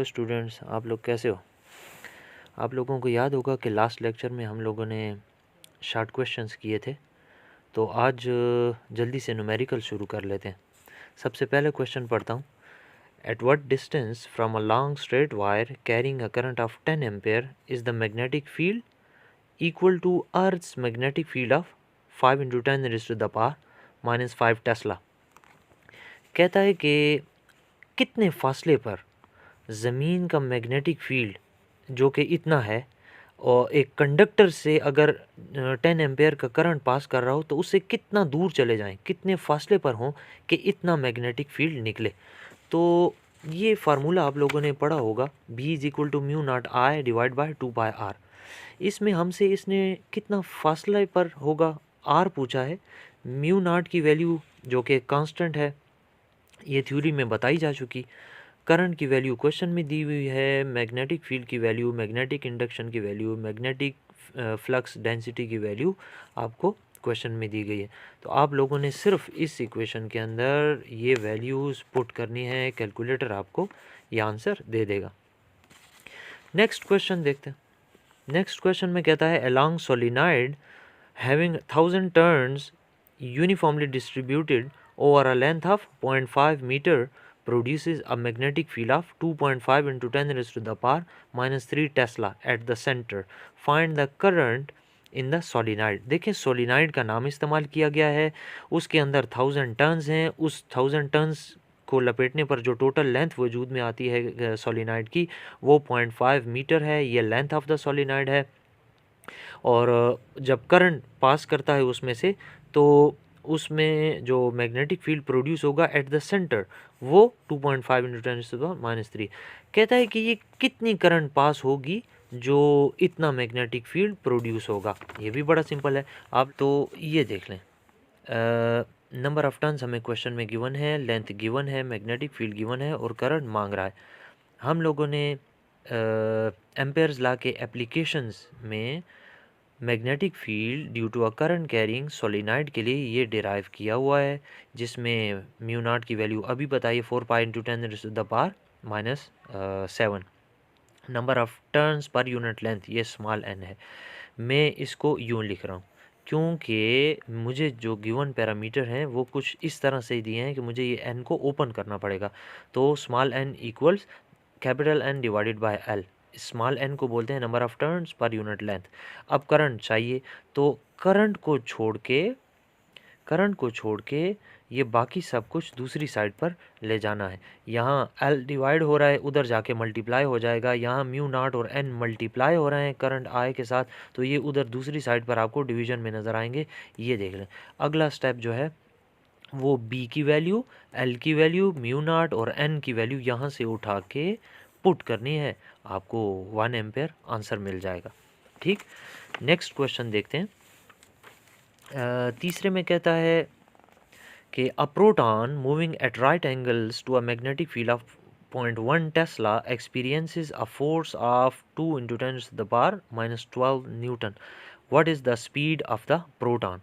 Hello students, आप लोग कैसे हो। आप लोगों को याद होगा कि लास्ट लेक्चर में हम लोगों ने शॉर्ट क्वेश्चंस किए थे। तो आज जल्दी से न्यूमेरिकल शुरू कर लेते हैं। सबसे पहले क्वेश्चन पढ़ता हूँ। At what distance from a long straight wire carrying a current of 10 ampere is the magnetic field equal to earth's magnetic field of 5 into 10⁻⁻⁵ tesla. कहता है कि कितने फासले पर ज़मीन का मैग्नेटिक फील्ड जो कि इतना है, और एक कंडक्टर से अगर 10 एम्पेयर का करंट पास कर रहा हो तो उससे कितना दूर चले जाएं, कितने फासले पर हों कि इतना मैग्नेटिक फील्ड निकले। तो ये फार्मूला आप लोगों ने पढ़ा होगा, B is equal to mu nought I divide by 2πr। इसमें हमसे इसने कितना फासले पर होगा R पूछा है। म्यू नॉट की वैल्यू जो कि कांस्टेंट है, ये थ्योरी में बताई जा चुकी। करंट की वैल्यू क्वेश्चन में दी हुई है, मैग्नेटिक फील्ड की वैल्यू, मैग्नेटिक इंडक्शन की वैल्यू, मैग्नेटिक फ्लक्स डेंसिटी की वैल्यू आपको क्वेश्चन में दी गई है। तो आप लोगों ने सिर्फ इस इक्वेशन के अंदर ये वैल्यूज़ पुट करनी है, कैलकुलेटर आपको ये आंसर दे देगा। नेक्स्ट क्वेश्चन देखते हैं। नेक्स्ट क्वेश्चन में कहता है along solenoid having 1000 turns uniformly distributed over a length of 0.5 meter produces a magnetic field of 2.5 into 10⁻⁻³ Tesla at the center. Find the current in the solenoid. देखिए solenoid का नाम इस्तेमाल किया गया है, उसके अंदर 1000 टर्न्स हैं। उस 1000 टर्न्स को लपेटने पर जो टोटल लेंथ वजूद में आती है सोलिनॉइड की वो 0.5 मीटर है। ये लेंथ ऑफ द सोलिनॉइड है। और जब करंट पास करता है उसमें से तो उसमें जो मैग्नेटिक फील्ड प्रोड्यूस होगा एट द सेंटर वो 2.5 इंटू 10⁻³ कहता है कि ये कितनी करंट पास होगी जो इतना मैग्नेटिक फील्ड प्रोड्यूस होगा। ये भी बड़ा सिंपल है। आप तो ये देख लें, नंबर ऑफ टर्न्स हमें क्वेश्चन में गिवन है, लेंथ गिवन है, मैग्नेटिक फील्ड गिवन है और करंट मांग रहा है। हम लोगों ने एम्पेयर्स लॉ के एप्लीकेशंस में magnetic field due to a current carrying solenoid के लिए ये डिराइव किया हुआ है, जिसमें म्यू नॉट की वैल्यू अभी बताइए 4π इंटू 10⁻⁻⁷ नंबर ऑफ टर्न्स पर यूनिट लेंथ ये स्मॉल n है। मैं इसको यूँ लिख रहा हूँ क्योंकि मुझे जो गिवन पैरामीटर हैं वो कुछ इस तरह से दिए हैं कि मुझे ये n को ओपन करना पड़ेगा। तो small n equals capital N divided by L। Small n को बोलते हैं नंबर ऑफ टर्न्स पर यूनिट लेंथ। अब करंट चाहिए, तो करंट को छोड़ के ये बाकी सब कुछ दूसरी साइड पर ले जाना है। यहाँ L डिवाइड हो रहा है, उधर जाके मल्टीप्लाई हो जाएगा। यहाँ म्यू नॉट और n मल्टीप्लाई हो रहे हैं करंट I के साथ, तो ये उधर दूसरी साइड पर आपको डिवीजन में नज़र आएंगे। ये देख लें। अगला स्टेप जो है वो B की वैल्यू, L की वैल्यू, म्यू नॉट और n की वैल्यू यहाँ से उठा के पुट करनी है, आपको 1 एम्पेयर आंसर मिल जाएगा। ठीक, नेक्स्ट क्वेश्चन देखते हैं। तीसरे में कहता है कि a proton moving at right angles to a magnetic field of 0.1 tesla experiences a force of 2 into 10⁻⁻12 newton. What is the speed of the proton.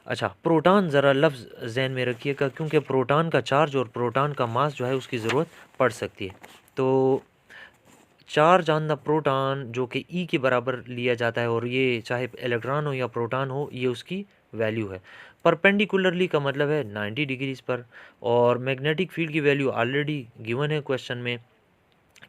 अच्छा, प्रोटॉन ज़रा लफ्ज़ जहन में रखिएगा क्योंकि प्रोटॉन का चार्ज और प्रोटॉन का मास जो है उसकी ज़रूरत पड़ सकती है। तो चार्ज ऑन द प्रोटॉन जो कि E के बराबर लिया जाता है, और ये चाहे इलेक्ट्रॉन हो या प्रोटॉन हो ये उसकी वैल्यू है। परपेंडिकुलरली का मतलब है 90 डिग्रीज पर, और मैग्नेटिक फील्ड की वैल्यू ऑलरेडी गिवन है क्वेश्चन में।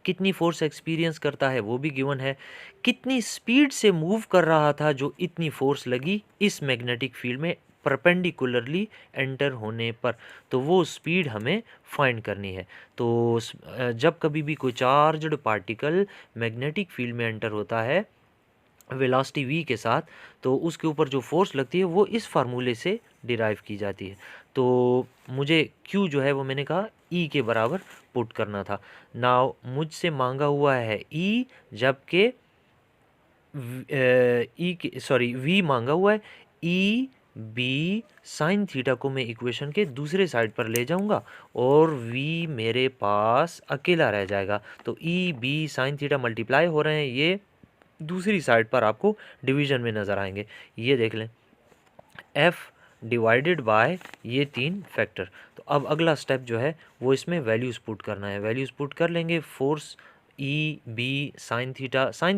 कितनी फोर्स एक्सपीरियंस करता है वो भी गिवन है। कितनी स्पीड से मूव कर रहा था जो इतनी फोर्स लगी इस मैग्नेटिक फील्ड में परपेंडिकुलरली एंटर होने पर, तो वो स्पीड हमें फाइंड करनी है। तो जब कभी भी कोई चार्ज्ड पार्टिकल मैग्नेटिक फील्ड में एंटर होता है वेलोसिटी v के साथ, तो उसके ऊपर जो फोर्स लगती है वो इस फार्मूले से डिराइव की जाती है। तो मुझे q जो है वो मैंने कहा E के बराबर पुट करना था। नाउ मुझसे मांगा हुआ है E, जबकि v मांगा हुआ है। E b साइन थीटा को मैं इक्वेशन के दूसरे साइड पर ले जाऊंगा और v मेरे पास अकेला रह जाएगा। तो E b sine theta multiply हो रहे हैं, ये दूसरी साइड पर आपको डिवीजन में नज़र आएंगे। ये देख लें, f डिवाइडेड बाय ये 3 फैक्टर। तो अब अगला स्टेप जो है वो इसमें वैल्यूज़ पुट करना है। वैल्यूज़ पुट कर लेंगे। Force E B sine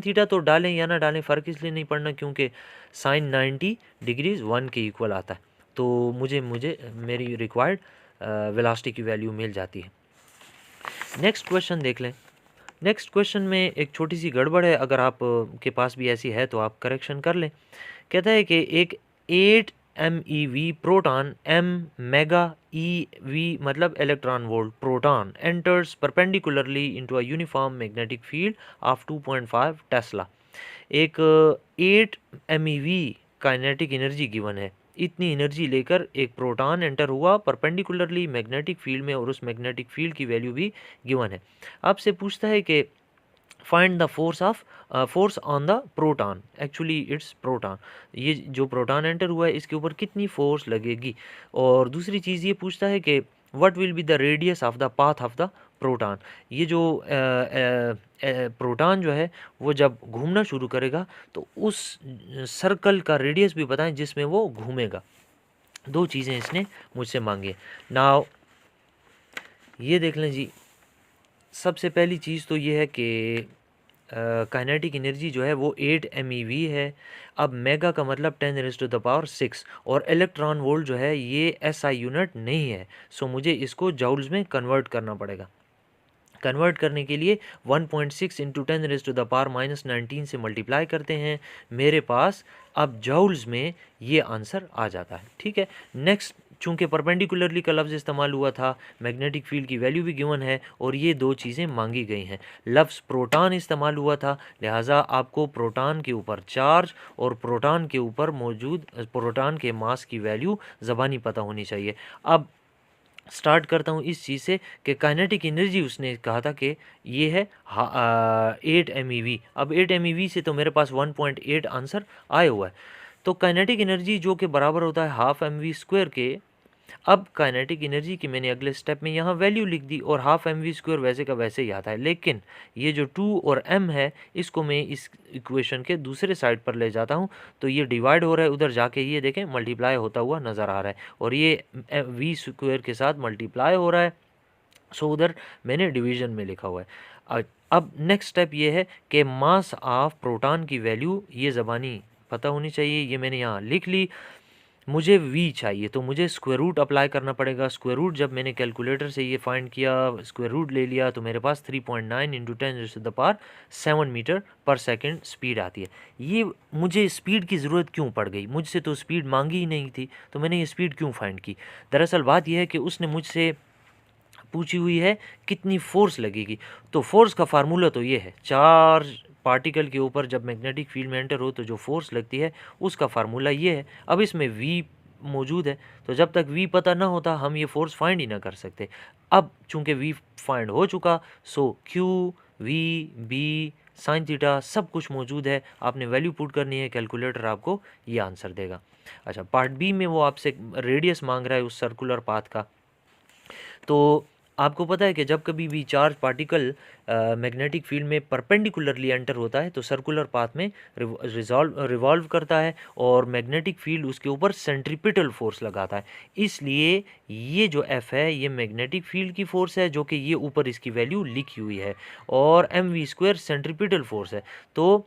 theta तो डालें या ना डालें फ़र्क इसलिए नहीं पड़ना क्योंकि साइन 90 डिग्रीज 1 के इक्वल आता है, तो मुझे मेरी रिक्वायर्ड वेलोसिटी की वैल्यू मिल जाती है। नेक्स्ट क्वेश्चन देख लें। नेक्स्ट क्वेश्चन में एक छोटी सी गड़बड़ है, अगर आप के पास भी ऐसी है तो आप करेक्शन कर लें। कहता है कि एक 8 MeV proton m mega eV मतलब electron volt proton enters perpendicularly into a uniform magnetic field of 2.5 Tesla. एक 8 MeV काइनेटिक एनर्जी गिवन है। इतनी एनर्जी लेकर एक प्रोटॉन एंटर हुआ परपेंडिकुलरली मैग्नेटिक फील्ड में और उस मैग्नेटिक फील्ड की वैल्यू भी गिवन है। आपसे पूछता है कि find the force on the proton. Actually it's proton, ये जो प्रोटॉन एंटर हुआ है इसके ऊपर कितनी फोर्स लगेगी। और दूसरी चीज़ ये पूछता है कि what will be the radius of the path of the proton. ये जो प्रोटॉन जो है वो जब घूमना शुरू करेगा तो उस सर्कल का रेडियस भी बताएं जिसमें वो घूमेगा। दो चीज़ें इसने मुझसे मांगी। नाउ ये देख लें जी, सबसे पहली चीज़ तो ये है कि काइनेटिक एनर्जी जो है वो 8 MeV है। अब मेगा का मतलब 10⁻⁶ और इलेक्ट्रॉन वोल्ट जो है ये SI यूनिट नहीं है, सो मुझे इसको जूल्स में कन्वर्ट करना पड़ेगा। कन्वर्ट करने के लिए 1.6 इंटू 10⁻⁻19 से मल्टीप्लाई करते हैं, मेरे पास अब जूल्स में ये आंसर आ जाता है। ठीक है। नेक्स्ट, चूंकि परपेंडिकुलरली का लफ्ज़ इस्तेमाल हुआ था, मैग्नेटिक फील्ड की वैल्यू भी गिवन है और ये दो चीज़ें मांगी गई हैं। लफ्ज़ प्रोटॉन इस्तेमाल हुआ था, लिहाजा आपको प्रोटॉन के ऊपर चार्ज और प्रोटॉन के ऊपर मौजूद प्रोटॉन के मास की वैल्यू ज़बानी पता होनी चाहिए। अब स्टार्ट करता हूँ इस चीज़ से कि काइनेटिक एनर्जी उसने कहा था कि ये है 8 MeV। अब 8 MeV से तो मेरे पास 1.8 आंसर आया हुआ है, तो काइनेटिक एनर्जी जो कि बराबर होता है हाफ MV² के। अब काइनेटिक एनर्जी की मैंने अगले स्टेप में यहाँ वैल्यू लिख दी और हाफ MV² वैसे का वैसे ही आता है, लेकिन ये जो 2 और m है इसको मैं इस इक्वेशन के दूसरे साइड पर ले जाता हूँ तो ये डिवाइड हो रहा है, उधर जाके ये देखें मल्टीप्लाई होता हुआ नज़र आ रहा है और ये V² के साथ मल्टीप्लाई हो रहा है, सो उधर मैंने डिवीजन में लिखा हुआ है। अब नेक्स्ट स्टेप ये है कि मास ऑफ प्रोटॉन की वैल्यू ये ज़बानी पता होनी चाहिए, ये मैंने यहाँ लिख ली। मुझे v चाहिए तो मुझे स्क्वायर रूट अप्लाई करना पड़ेगा। स्क्वायर रूट जब मैंने कैलकुलेटर से ये फाइंड किया, स्क्वायर रूट ले लिया तो मेरे पास 3.9 इंटू 10⁻⁷ मीटर पर सेकंड स्पीड आती है। ये मुझे स्पीड की ज़रूरत क्यों पड़ गई, मुझसे तो स्पीड मांगी ही नहीं थी, तो मैंने ये स्पीड क्यों फाइंड की। दरअसल बात यह है कि उसने मुझसे पूछी हुई है कितनी फोर्स लगेगी, तो फोर्स का फार्मूला तो ये है, चार्ज पार्टिकल के ऊपर जब मैग्नेटिक फील्ड में एंटर हो तो जो फोर्स लगती है उसका फार्मूला ये है। अब इसमें v मौजूद है तो जब तक v पता ना होता हम ये फोर्स फाइंड ही ना कर सकते। अब चूंकि v फाइंड हो चुका, सो q v b sine theta सब कुछ मौजूद है, आपने वैल्यू पुट करनी है, कैलकुलेटर आपको ये आंसर देगा। अच्छा, पार्ट बी में वो आपसे रेडियस मांग रहा है उस सर्कुलर पाथ का। तो आपको पता है कि जब कभी भी चार्ज पार्टिकल मैग्नेटिक फील्ड में परपेंडिकुलरली एंटर होता है तो सर्कुलर पाथ में रिवॉल्व करता है और मैग्नेटिक फील्ड उसके ऊपर सेंट्रीपिटल फोर्स लगाता है। इसलिए ये जो F है ये मैग्नेटिक फील्ड की फोर्स है जो कि ये ऊपर इसकी वैल्यू लिखी हुई है और mv² सेंट्रीपिटल फोर्स है। तो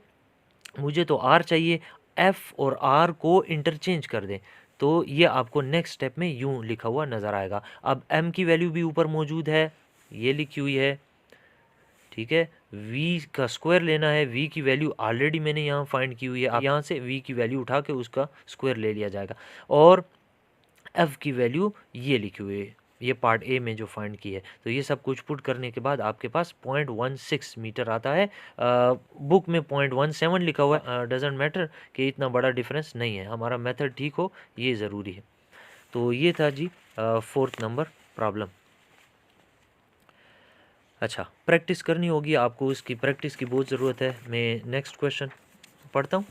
मुझे तो R चाहिए, F और R को इंटरचेंज कर दें तो ये आपको नेक्स्ट स्टेप में यूं लिखा हुआ नज़र आएगा। अब m की वैल्यू भी ऊपर मौजूद है, ये लिखी हुई है, ठीक है। v का स्क्वायर लेना है, v की वैल्यू ऑलरेडी मैंने यहाँ फाइंड की हुई है, आप यहाँ से v की वैल्यू उठा के उसका स्क्वायर ले लिया जाएगा और f की वैल्यू ये लिखी हुई है, ये पार्ट ए में जो फाइंड की है। तो ये सब कुछ पुट करने के बाद आपके पास 0.16 मीटर आता है। बुक में 0.17 लिखा हुआ है, डजेंट मैटर कि इतना बड़ा डिफरेंस नहीं है, हमारा मेथड ठीक हो ये ज़रूरी है। तो ये था जी 4th नंबर प्रॉब्लम। अच्छा, प्रैक्टिस करनी होगी आपको, इसकी प्रैक्टिस की बहुत ज़रूरत है। मैं नेक्स्ट क्वेश्चन पढ़ता हूँ।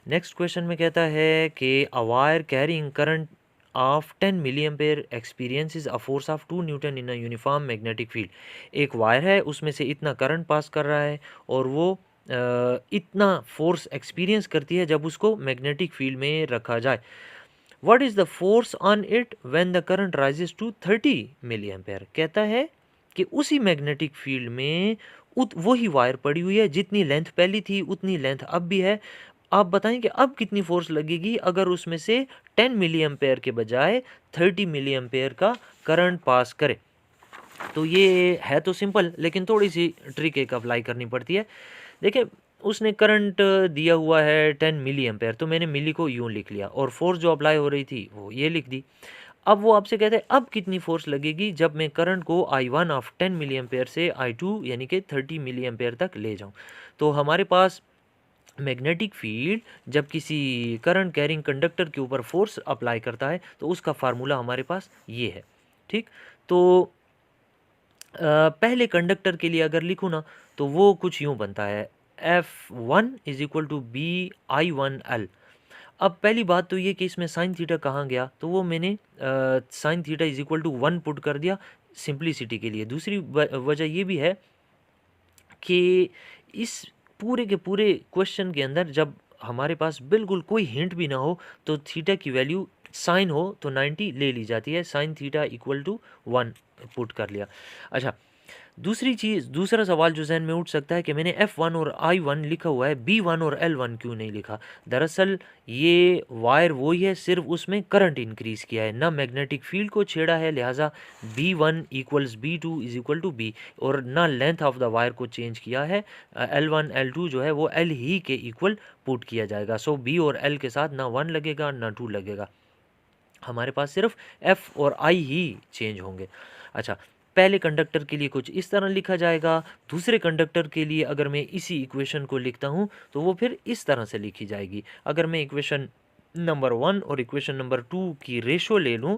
नेक्स्ट क्वेश्चन में कहता है कि a wire carrying current of 10 milliampere experiences a force of 2 Newton in a uniform magnetic field. एक वायर है उसमें से इतना करंट पास कर रहा है और वो इतना फोर्स एक्सपीरियंस करती है जब उसको मैग्नेटिक फील्ड में रखा जाए। What is the force on it when the current rises to 30 milliampere. कहता है कि उसी मैग्नेटिक फील्ड में वही वायर पड़ी हुई है, जितनी लेंथ पहली थी उतनी लेंथ अब भी है। आप बताएं कि अब कितनी फोर्स लगेगी अगर उसमें से 10 मिली एम्पेयर के बजाय 30 मिली एम्पेयर का करंट पास करे। तो ये है तो सिंपल, लेकिन थोड़ी सी ट्रिक एक अप्लाई करनी पड़ती है। देखिए, उसने करंट दिया हुआ है 10 मिली एम्पेयर, तो मैंने मिली को यूँ लिख लिया और फोर्स जो अप्लाई हो रही थी वो ये लिख दी। अब वो आपसे कहते हैं अब कितनी फोर्स लगेगी जब मैं करंट को I1 ऑफ 10 मिली एम्पेयर से I2 यानी कि 30 मिली एम्पेयर तक ले जाऊं। तो हमारे पास मैग्नेटिक फील्ड जब किसी करंट कैरिंग कंडक्टर के ऊपर फोर्स अप्लाई करता है तो उसका फार्मूला हमारे पास ये है। ठीक, तो पहले कंडक्टर के लिए अगर लिखूँ ना तो वो कुछ यूँ बनता है, F1 is equal to BI1L। अब पहली बात तो ये कि इसमें साइन थीटा कहाँ गया, तो वो मैंने sine theta is equal to 1 put कर दिया सिंप्लिसिटी के लिए। दूसरी वजह ये भी है कि इस पूरे के पूरे क्वेश्चन के अंदर जब हमारे पास बिल्कुल कोई हिंट भी ना हो तो थीटा की वैल्यू साइन हो तो 90 ले ली जाती है, sine theta equal to 1 put कर लिया। अच्छा, दूसरी चीज़, दूसरा सवाल जो जहन में उठ सकता है कि मैंने F1 और I1 लिखा हुआ है, B1 और L1 क्यों नहीं लिखा। दरअसल ये वायर वही है, सिर्फ उसमें करंट इंक्रीज़ किया है, ना मैग्नेटिक फील्ड को छेड़ा है, लिहाजा B1 equals B2 is equal to B, और ना लेंथ ऑफ द वायर को चेंज किया है। L1 L2 जो है वो L ही के इक्वल पुट किया जाएगा। सो B और L के साथ ना 1 लगेगा ना 2 लगेगा, हमारे पास सिर्फ F और I ही चेंज होंगे। अच्छा, पहले कंडक्टर के लिए कुछ इस तरह लिखा जाएगा, दूसरे कंडक्टर के लिए अगर मैं इसी इक्वेशन को लिखता हूँ तो वो फिर इस तरह से लिखी जाएगी। अगर मैं इक्वेशन नंबर 1 और इक्वेशन नंबर 2 की रेशो ले लूँ,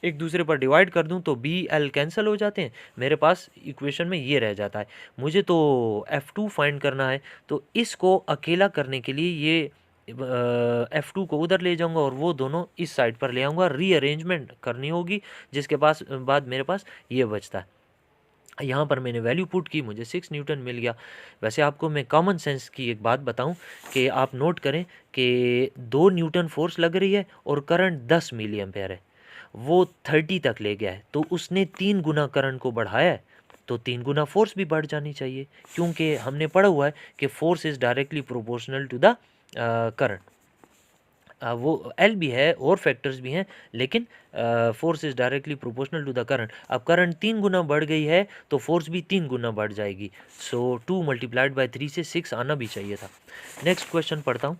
एक दूसरे पर डिवाइड कर दूं तो बी एल कैंसिल हो जाते हैं, मेरे पास इक्वेशन में ये रह जाता है। मुझे तो F2 फाइंड करना है, तो इसको अकेला करने के लिए ये F2 को उधर ले जाऊंगा और वो दोनों इस साइड पर ले आऊँगा, रीअरेंजमेंट करनी होगी, जिसके पास बाद मेरे पास ये बचता है। यहाँ पर मैंने वैल्यू पुट की, मुझे 6 न्यूटन मिल गया। वैसे आपको मैं कॉमन सेंस की एक बात बताऊं कि आप नोट करें कि 2 न्यूटन फोर्स लग रही है और करंट 10 मिली एम्पेयर है, वो 30 तक ले गया है, तो उसने 3 गुना करंट को बढ़ाया है, तो 3 गुना फोर्स भी बढ़ जानी चाहिए, क्योंकि हमने पढ़ा हुआ है कि force is directly proportional to the current. वो एल भी है और फैक्टर्स भी हैं, लेकिन force is directly proportional to the current. अब करंट 3 गुना बढ़ गई है तो फोर्स भी 3 गुना बढ़ जाएगी। सो 2 मल्टीप्लाइड बाई 3 से 6 आना भी चाहिए था। नेक्स्ट क्वेश्चन पढ़ता हूँ।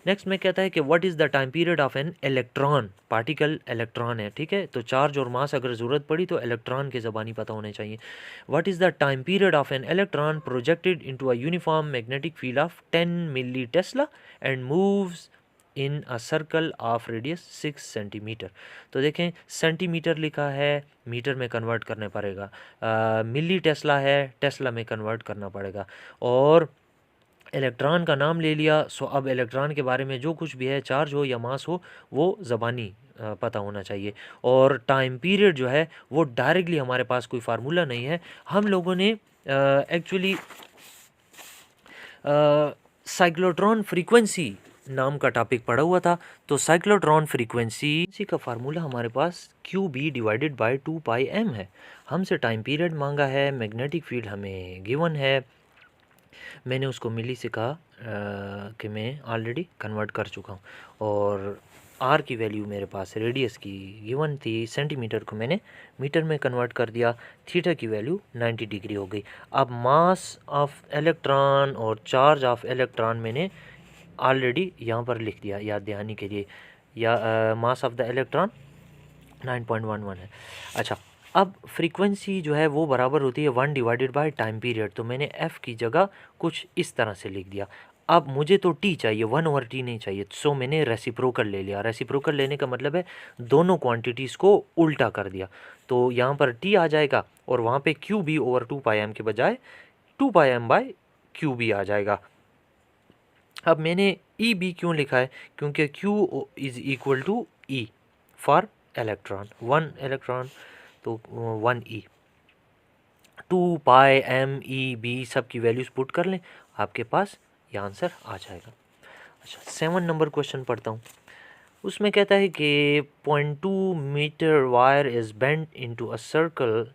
नेक्स्ट में कहता है कि what is the time period of an electron, particle electron है, ठीक है, तो चार्ज और मास अगर ज़रूरत पड़ी तो इलेक्ट्रॉन के ज़बानी पता होने चाहिए। What is the time period of an electron projected into a uniform magnetic field of 10 millitesla and moves in a circle of radius 6 centimetre. तो देखें, सेंटीमीटर लिखा है, मीटर में कन्वर्ट करने पड़ेगा, मिली टेस्ला है, टेस्ला में कन्वर्ट करना पड़ेगा, और इलेक्ट्रॉन का नाम ले लिया। सो अब इलेक्ट्रॉन के बारे में जो कुछ भी है, चार्ज हो या मास हो, वो ज़बानी पता होना चाहिए। और टाइम पीरियड जो है वो डायरेक्टली हमारे पास कोई फार्मूला नहीं है। हम लोगों ने एक्चुअली साइक्लोट्रॉन फ्रीक्वेंसी नाम का टॉपिक पढ़ा हुआ था, तो साइक्लोट्रॉन फ्रीक्वेंसी का फार्मूला हमारे पास QB डिवाइडेड बाय 2πm है। हमसे टाइम पीरियड मांगा है, मैग्नेटिक फील्ड हमें गिवन है, मैंने उसको मिली से कहा कि मैं ऑलरेडी कन्वर्ट कर चुका हूँ, और आर की वैल्यू मेरे पास रेडियस की गिवन थी, सेंटीमीटर को मैंने मीटर में कन्वर्ट कर दिया, थीटा की वैल्यू 90 डिग्री हो गई। अब मास ऑफ इलेक्ट्रॉन और चार्ज ऑफ इलेक्ट्रॉन मैंने ऑलरेडी यहाँ पर लिख दिया याद दहानी के लिए, या मास ऑफ द इलेक्ट्रॉन 9.11 है। अच्छा, अब फ्रीक्वेंसी जो है वो बराबर होती है 1 डिवाइडेड बाय टाइम पीरियड, तो मैंने F की जगह कुछ इस तरह से लिख दिया। अब मुझे तो T चाहिए, 1/T नहीं चाहिए, सो मैंने रेसिप्रोकल ले लिया। रेसिप्रोकल लेने का मतलब है दोनों क्वांटिटीज़ को उल्टा कर दिया, तो यहाँ पर T आ जाएगा और वहाँ पे QB/2πm के बजाय 2πm/QB आ जाएगा। अब मैंने EB क्यों लिखा है, क्योंकि Q is equal to E for electron, 1 electron तो 1E, 2πm/EB सब की वैल्यूज़ पुट कर लें, आपके पास ये आंसर आ जाएगा। अच्छा, 7 नंबर क्वेश्चन पढ़ता हूँ। उसमें कहता है कि 0.2 metre wire is bent into a circle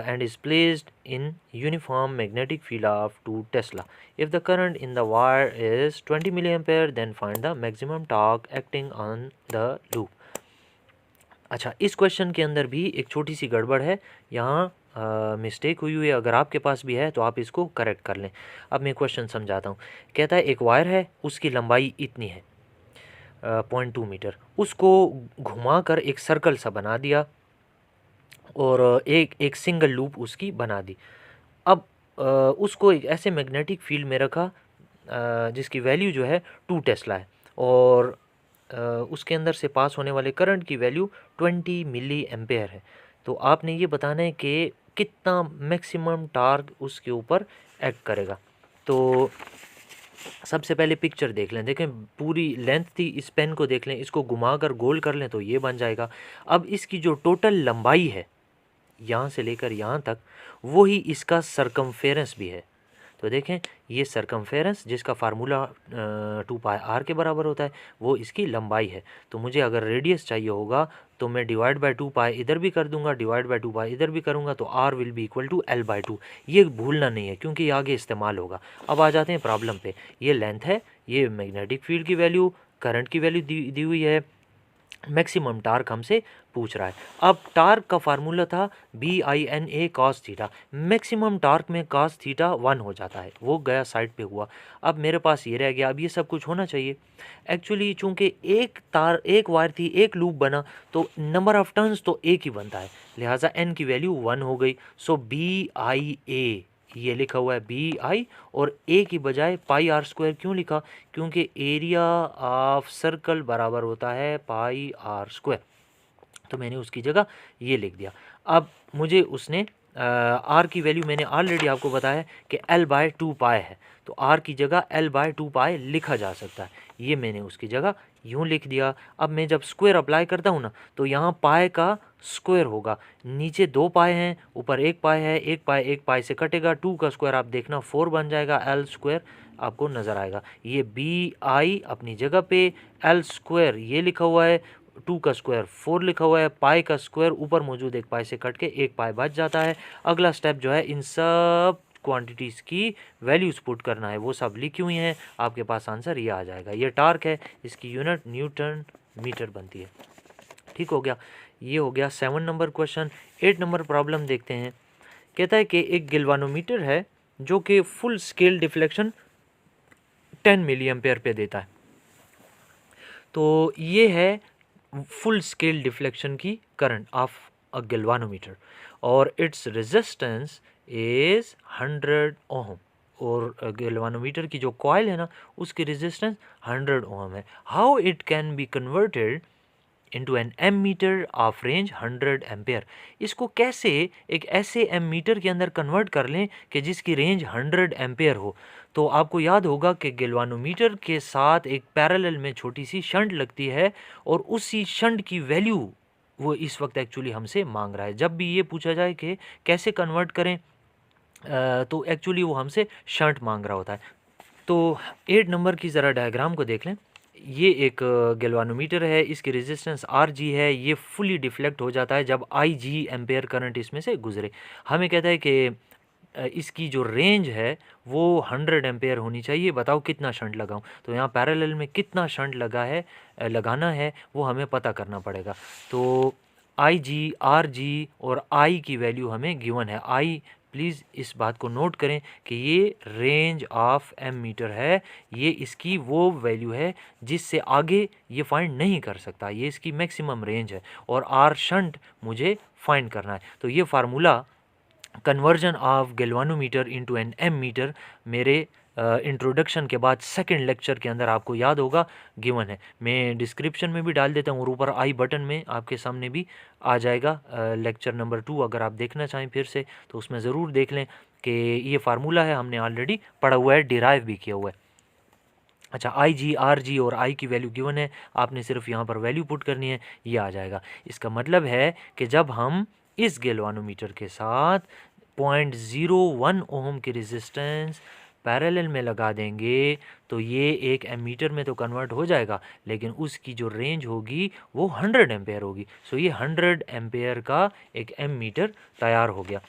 and is placed in uniform magnetic field of 2 Tesla. If the current in the wire is 20 milliampere, then find the maximum torque acting on the loop. अच्छा, इस question के अंदर भी एक छोटी सी गड़बड़ है, यहाँ मिस्टेक हुई हुई है। अगर आपके पास भी है तो आप इसको करेक्ट कर लें। अब मैं क्वेश्चन समझाता हूँ। कहता है एक वायर है, उसकी लंबाई इतनी है 0.2 मीटर, उसको घुमाकर एक सर्कल सा बना दिया और एक सिंगल लूप उसकी बना दी। अब उसको एक ऐसे मैग्नेटिक फील्ड में रखा जिसकी वैल्यू जो है 2 टेस्ला है और उसके अंदर से पास होने वाले करंट की वैल्यू 20 मिली एम्पेयर है। तो आपने ये बताना है कि कितना मैक्सिमम टार्क उसके ऊपर एक्ट करेगा। तो सबसे पहले पिक्चर देख लें, देखें पूरी लेंथ थी, इस पेन को देख लें, इसको घुमाकर गोल कर लें तो ये बन जाएगा। अब इसकी जो टोटल लंबाई है यहाँ से लेकर यहाँ तक, वही इसका सरकमफेरेंस भी है। तो देखें ये सरकमफेरेंस जिसका फार्मूला 2 पाई आर के बराबर होता है, वो इसकी लंबाई है। तो मुझे अगर रेडियस चाहिए होगा तो मैं डिवाइड बाय 2 पाई इधर भी कर दूंगा, डिवाइड बाय 2 पाई इधर भी करूंगा, तो R will be equal to L by 2। ये भूलना नहीं है क्योंकि ये आगे इस्तेमाल होगा। अब आ जाते हैं प्रॉब्लम पे। ये लेंथ है, ये मैग्नेटिक फील्ड की वैल्यू, करंट की वैल्यू दी हुई है, मैक्सिमम टार्क हमसे पूछ रहा है। अब टार्क का फार्मूला था BINA cos theta. Maximum torque में cos थीटा 1 हो जाता है, वो गया साइड पे हुआ। अब मेरे पास ये रह गया, अब ये सब कुछ होना चाहिए। एक्चुअली चूंकि एक वायर थी, एक लूप बना, तो नंबर ऑफ टर्न्स तो एक ही बनता है, लिहाजा n की वैल्यू 1 हो गई। सो BIA ये लिखा हुआ है BI, और a की बजाय पाई आर स्क्वायर क्यों लिखा? क्योंकि एरिया ऑफ सर्कल बराबर होता है पाई आर स्क्वायर, तो मैंने उसकी जगह ये लिख दिया। अब मुझे उसने आर की वैल्यू मैंने ऑलरेडी आपको बताया कि L बाय 2 पाई है, तो आर की जगह L बाय 2 पाई लिखा जा सकता है, ये मैंने उसकी जगह यूँ लिख दिया। अब मैं जब स्क्वायर अप्लाई करता हूँ ना, तो यहाँ पाई का स्क्वायर होगा, नीचे 2 पाई हैं, ऊपर 1 पाई है, 1 पाई से कटेगा, 2 का स्क्वायर आप देखना 4 बन जाएगा, L स्क्वायर आपको नज़र आएगा। ये BI अपनी जगह पे, L स्क्वायर ये लिखा हुआ है, 2 का स्क्वायर 4 लिखा हुआ है, पाई का स्क्वायर ऊपर मौजूद 1 पाई से कट के 1 पाई बच जाता है। अगला स्टेप जो है, इन सब क्वांटिटीज़ की वैल्यूज़ पुट करना है, वो सब लिखी हुई हैं, आपके पास आंसर ये आ जाएगा। ये टार्क है, इसकी यूनिट न्यूटन मीटर बनती है। ठीक हो गया, ये हो गया 7 नंबर क्वेश्चन। 8 नंबर प्रॉब्लम देखते हैं। कहता है कि एक गैल्वानोमीटर है जो कि full scale deflection 10 milliampere पे देता है। तो ये है फुल स्केल डिफ्लेक्शन की करंट ऑफ अ गैल्वानोमीटर, और इट्स रेजिस्टेंस इज 100 ओम, और गैल्वानोमीटर की जो कॉइल है ना, उसकी रेजिस्टेंस 100 ओम है। How it can be converted into an ammeter of range 100 ampere. इसको कैसे एक ऐसे एम मीटर के अंदर कन्वर्ट कर लें कि जिसकी रेंज 100 एम्पेयर हो। तो आपको याद होगा कि गैल्वानोमीटर के साथ एक पैरेलल में छोटी सी शंट लगती है, और उसी शंट की वैल्यू वो इस वक्त एक्चुअली हमसे मांग रहा है। जब भी ये पूछा जाए कि कैसे कन्वर्ट करें, तो एक्चुअली वो हमसे शंट मांग रहा होता है। तो 8 नंबर की ज़रा डायग्राम को देख लें। ये एक गैल्वानोमीटर है, इसकी रेजिस्टेंस RG है, ये फुली डिफ्लेक्ट हो जाता है जब IG एम्पेयर करंट इसमें से गुजरे। हमें कहता है कि इसकी जो रेंज है वो 100 एम्पेयर होनी चाहिए, बताओ कितना शंट लगाऊं। तो यहाँ पैरेलल में कितना शंट लगाना है वो हमें पता करना पड़ेगा। तो IG, RG और I की वैल्यू हमें गिवन है। I प्लीज़ इस बात को नोट करें कि ये रेंज ऑफ एम मीटर है, ये इसकी वो वैल्यू है जिससे आगे ये फाइंड नहीं कर सकता, ये इसकी मैक्सिमम रेंज है। और आर शंट मुझे फाइंड करना है। तो ये formula conversion of galvanometer into an ammeter मेरे इंट्रोडक्शन के बाद सेकंड लेक्चर के अंदर आपको याद होगा गिवन है। मैं डिस्क्रिप्शन में भी डाल देता हूँ और ऊपर आई बटन में आपके सामने भी आ जाएगा लेक्चर नंबर 2। अगर आप देखना चाहें फिर से तो उसमें ज़रूर देख लें कि ये फार्मूला है, हमने ऑलरेडी पढ़ा हुआ है, डिराइव भी किया हुआ है। अच्छा, IG, RG और I की वैल्यू गिवन है, आपने सिर्फ यहाँ पर वैल्यू पुट करनी है, ये आ जाएगा। इसका मतलब है कि जब हम इस गैल्वानोमीटर के साथ 0.01 ओम की रेजिस्टेंस पैरेलल में लगा देंगे तो ये एक एमीटर में तो कन्वर्ट हो जाएगा, लेकिन उसकी जो रेंज होगी वो 100 एम्पेयर होगी। सो ये 100 एम्पेयर का एक एमीटर तैयार हो गया।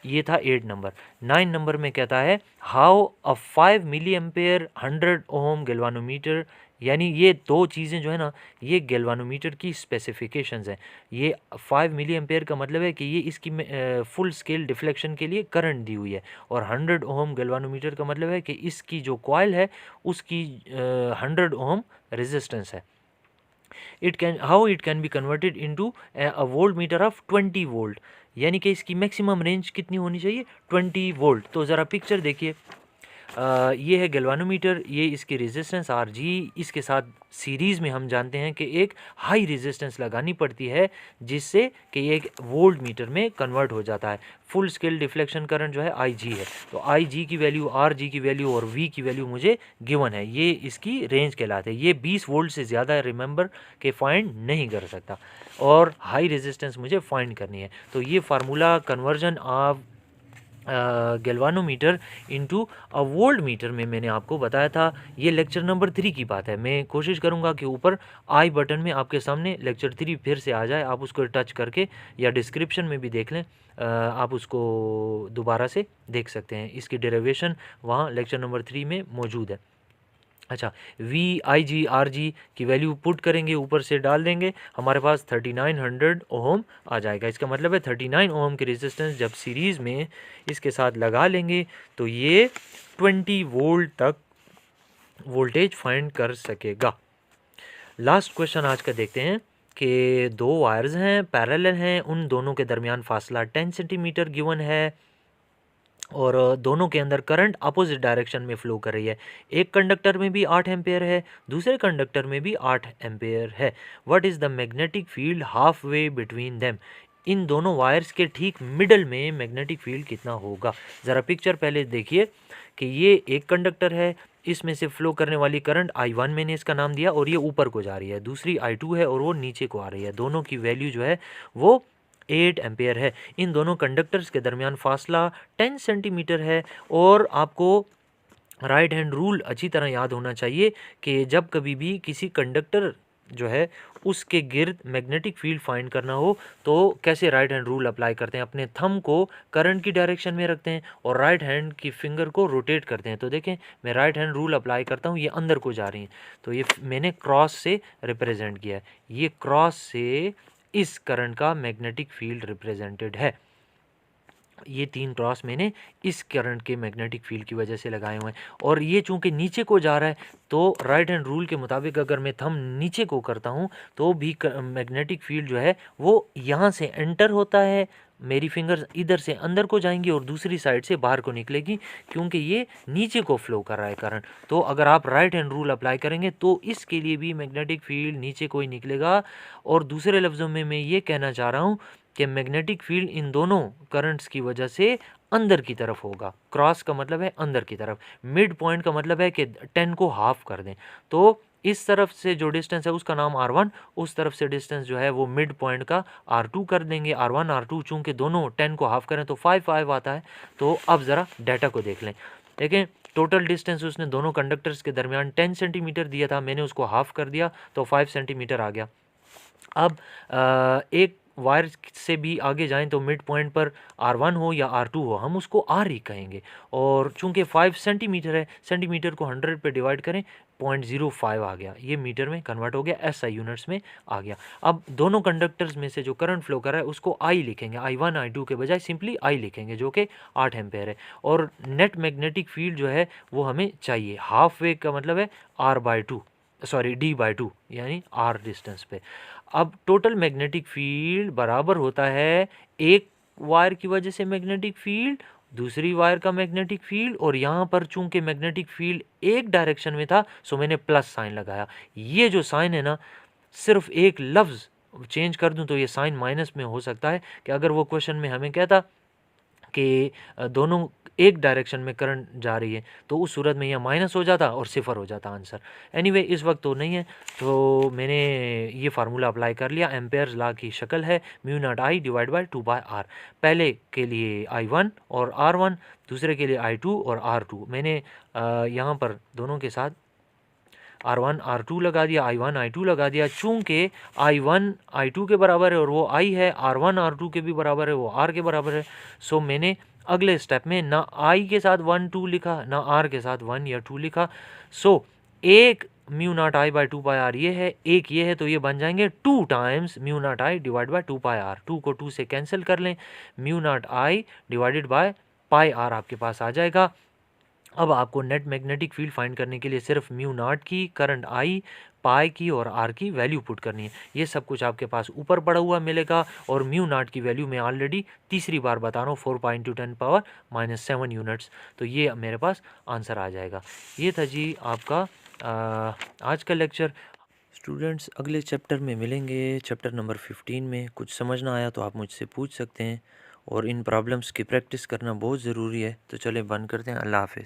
ये था 8 नंबर। 9 नंबर में कहता है how a 5 milliampere 100 ohm galvanometer, यानी ये दो चीज़ें जो है ना, ये गैल्वानोमीटर की स्पेसिफिकेशंस हैं। ये 5 मिली एम्पेयर का मतलब है कि ये इसकी फुल स्केल डिफ्लेक्शन के लिए करंट दी हुई है, और 100 ओम गैल्वानोमीटर का मतलब है कि इसकी जो कॉइल है उसकी 100 ओम रेजिस्टेंस है। How it can be converted into a volt meter of 20 volt, यानी कि इसकी मैक्सिमम रेंज कितनी होनी चाहिए, 20 वोल्ट। तो ज़रा पिक्चर देखिए, ये है गैल्वानोमीटर, ये इसकी रेजिस्टेंस आर जी, इसके साथ सीरीज़ में हम जानते हैं कि एक हाई रेजिस्टेंस लगानी पड़ती है जिससे कि ये एक वोल्ट मीटर में कन्वर्ट हो जाता है। फुल स्केल डिफ्लेक्शन करंट जो है आई जी है, तो आई जी की वैल्यू, आर जी की वैल्यू और वी की वैल्यू मुझे गिवन है, ये इसकी रेंज कहलाते हैं। ये 20 वोल्ट से ज़्यादा रिमेंबर के फाइंड नहीं कर सकता, और हाई रेजिस्टेंस मुझे फाइंड करनी है। तो ये formula conversion of galvanometer into a volt meter में मैंने आपको बताया था। ये लेक्चर नंबर 3 की बात है। मैं कोशिश करूंगा कि ऊपर आई बटन में आपके सामने लेक्चर 3 फिर से आ जाए, आप उसको टच करके, या डिस्क्रिप्शन में भी देख लें, आप उसको दोबारा से देख सकते हैं। इसकी डेरिवेशन वहाँ लेक्चर नंबर 3 में मौजूद है। अच्छा, we I ji R G की वैल्यू पुट करेंगे, ऊपर से डाल देंगे, हमारे पास 3900 ओम आ जाएगा। इसका मतलब है 39 ओम की रेजिस्टेंस जब सीरीज़ में इसके साथ लगा लेंगे तो ये 20 वोल्ट तक वोल्टेज फाइंड कर सकेगा। लास्ट क्वेश्चन आज का देखते हैं कि दो वायर्स हैं, पैरेलल हैं, उन दोनों के दरमियान फासला 10 सेंटीमीटर गिवन है, और दोनों के अंदर करंट अपोजिट डायरेक्शन में फ्लो कर रही है। एक कंडक्टर में भी 8 एम्पेयर है, दूसरे कंडक्टर में भी 8 एम्पेयर है। What is the magnetic field half way between them, इन दोनों वायर्स के ठीक मिडल में मैग्नेटिक फील्ड कितना होगा। ज़रा पिक्चर पहले देखिए कि ये एक कंडक्टर है, इसमें से फ्लो करने वाली करंट I1 मैंने इसका नाम दिया, और ये ऊपर को जा रही है, दूसरी I2 है और वो नीचे को आ रही है। दोनों की वैल्यू जो है वो 8 एम्पेयर है। इन दोनों कंडक्टर्स के दरमियान फासला 10 सेंटीमीटर है, और आपको राइट हैंड रूल अच्छी तरह याद होना चाहिए कि जब कभी भी किसी कंडक्टर जो है उसके गिर्द मैग्नेटिक फील्ड फाइंड करना हो तो कैसे राइट हैंड रूल अप्लाई करते हैं। अपने थंब को करंट की डायरेक्शन में रखते हैं और राइट हैंड की फिंगर को रोटेट करते हैं। तो देखें, मैं राइट हैंड रूल अप्लाई करता हूँ, ये अंदर को जा रही हैं, तो ये मैंने क्रॉस से रिप्रेजेंट किया है। ये क्रॉस से इस करंट का मैग्नेटिक फील्ड रिप्रेजेंटेड है। ये 3 क्रॉस मैंने इस करंट के मैग्नेटिक फील्ड की वजह से लगाए हुए हैं, और ये चूंकि नीचे को जा रहा है तो राइट हैंड रूल के मुताबिक अगर मैं थंब नीचे को करता हूँ तो भी मैग्नेटिक फील्ड जो है वो यहाँ से एंटर होता है, मेरी फिंगर्स इधर से अंदर को जाएंगी और दूसरी साइड से बाहर को निकलेगी, क्योंकि ये नीचे को फ्लो कर रहा है करंट। तो अगर आप राइट हैंड रूल अप्लाई करेंगे तो इसके लिए भी मैग्नेटिक फील्ड नीचे को ही निकलेगा। और दूसरे लफ्ज़ों में मैं ये कहना चाह रहा हूँ कि मैग्नेटिक फील्ड इन दोनों करंट्स की वजह से अंदर की तरफ होगा। क्रॉस का मतलब है अंदर की तरफ, मिड पॉइंट का मतलब है कि 10 को हाफ कर दें। तो इस तरफ से जो डिस्टेंस है उसका नाम R1, उस तरफ से डिस्टेंस जो है वो मिड पॉइंट का R2 कर देंगे। R1 R2 चूंकि दोनों 10 को हाफ करें तो 5 आता है। तो अब ज़रा डाटा को देख लें। देखें, टोटल डिस्टेंस उसने दोनों कंडक्टर्स के दरमियान 10 सेंटीमीटर दिया था, मैंने उसको हाफ कर दिया तो 5 सेंटीमीटर आ गया। अब एक वायर से भी आगे जाएं तो मिड पॉइंट पर R1 हो या R2 हो, हम उसको R ही कहेंगे। और चूंकि 5 सेंटीमीटर है, सेंटीमीटर को 100 पे डिवाइड करें, 0.05 आ गया, ये मीटर में कन्वर्ट हो गया, SI यूनिट्स में आ गया। अब दोनों कंडक्टर्स में से जो करंट फ्लो कर रहा है उसको I लिखेंगे, I1 I2 के बजाय सिंपली I लिखेंगे, जो कि 8 एम्पेयर है। और नेट मैग्नेटिक फील्ड जो है वो हमें चाहिए, हाफ वे का मतलब है D/2 यानी R डिस्टेंस पे। अब टोटल मैग्नेटिक फील्ड बराबर होता है एक वायर की वजह से मैग्नेटिक फील्ड, दूसरी वायर का मैग्नेटिक फील्ड, और यहाँ पर चूंकि मैग्नेटिक फील्ड एक डायरेक्शन में था सो मैंने प्लस साइन लगाया। ये जो साइन है ना, सिर्फ एक लफ्ज़ चेंज कर दूं तो ये साइन माइनस में हो सकता है। कि अगर वो क्वेश्चन में हमें कहता कि दोनों एक डायरेक्शन में करंट जा रही है, तो उस सूरत में यह माइनस हो जाता और सिफर हो जाता आंसर। एनीवे इस वक्त तो नहीं है, तो मैंने ये फार्मूला अप्लाई कर लिया। एम्पेयर्स लॉ की शक्ल है mu nought I divide by 2/r। पहले के लिए I1 और R1, दूसरे के लिए I2 और R2। मैंने यहाँ पर दोनों के साथ R1 R2 लगा दिया, I1 I2 लगा दिया। चूँकि I1 I2 के बराबर है और वो I है, R1 R2 के भी बराबर है, वो R के बराबर है। सो मैंने अगले स्टेप में ना I के साथ 1 2 लिखा, ना R के साथ 1 या 2 लिखा। सो एक mu nought I by 2/r ये है, एक ये है, तो ये बन जाएंगे 2 times mu nought I divide by 2/r। 2 को 2 से कैंसिल कर लें, mu nought I divided by pi R आपके पास आ जाएगा। अब आपको नेट मैग्नेटिक फील्ड फाइंड करने के लिए सिर्फ म्यू नॉट की, करंट आई, पाई की और आर की वैल्यू पुट करनी है। ये सब कुछ आपके पास ऊपर पड़ा हुआ मिलेगा। और म्यू नॉट की वैल्यू मैं ऑलरेडी तीसरी बार बता रहा हूँ, 4×10⁻⁻7 यूनिट्स। तो ये मेरे पास आंसर आ जाएगा। ये था जी आपका आज का लेक्चर। स्टूडेंट्स अगले चैप्टर में मिलेंगे, चैप्टर नंबर 15 में। कुछ समझ ना आया तो आप मुझसे पूछ सकते हैं, और इन प्रॉब्लम्स की प्रैक्टिस करना बहुत ज़रूरी है। तो चले बंद करते हैं। अल्लाह हाफ़िज़।